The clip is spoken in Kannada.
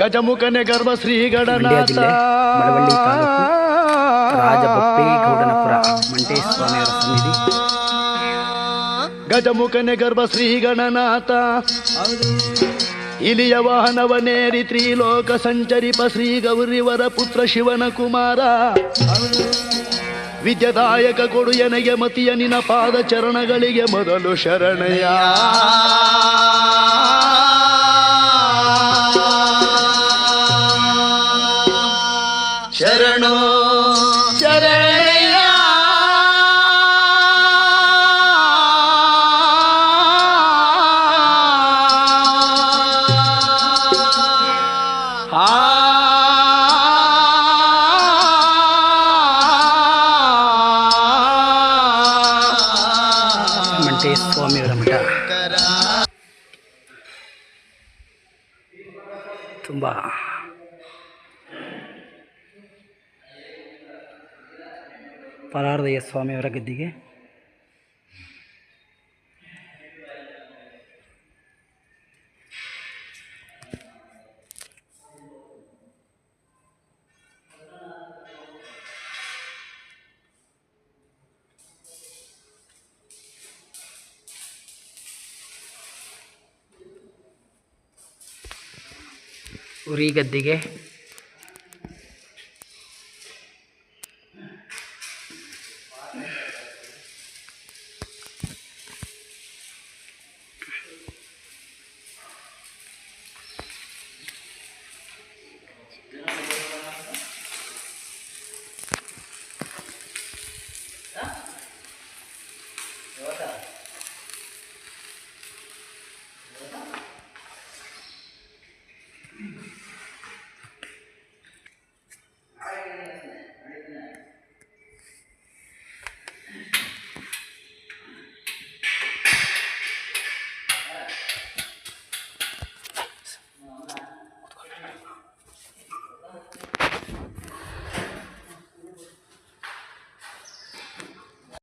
ಗಜಮುಖನೆ ಗರ್ಭ ಶ್ರೀ ಮಂಡ್ಯ ಜಿಲ್ಲೆ ಮಳವಳ್ಳಿ ತಾಲೂಕು ರಾಜಬೊಪ್ಪೇಗೌಡನಪುರ ಮಂಟೇಶ ಸ್ವಾಮಿಯವರ ಸನ್ನಿಧಿ. ಗಜಮುಖನೆ ಗರ್ಭ ಶ್ರೀ ಗಣನಾಥ ಇಲಿಯ ವಾಹನವನೇರಿ ತ್ರಿಲೋಕ ಸಂಚರಿಪ ಶ್ರೀ ಗೌರಿವರ ಪುತ್ರ ಶಿವನ ಕುಮಾರ. ವಿದ್ಯದಾಯಕ ಕೊಡು ಎನಗೆ ಮತಿಯ ನಿನ ಪಾದ ಚರಣಗಳಿಗೆ ಮೊದಲು ಶರಣಯ್ಯ. ಶರಣೋ ಶರಣಯ್ಯ. ಮಂಟೇಶ ಸ್ವಾಮಿಯವರ ಮಠ ತುಂಬ ಪರಾರ್ದಯ್ಯ ಸ್ವಾಮಿಯವರ ಗದ್ದಿಗೆ. ಉರಿ ಗದ್ದಿಗೆ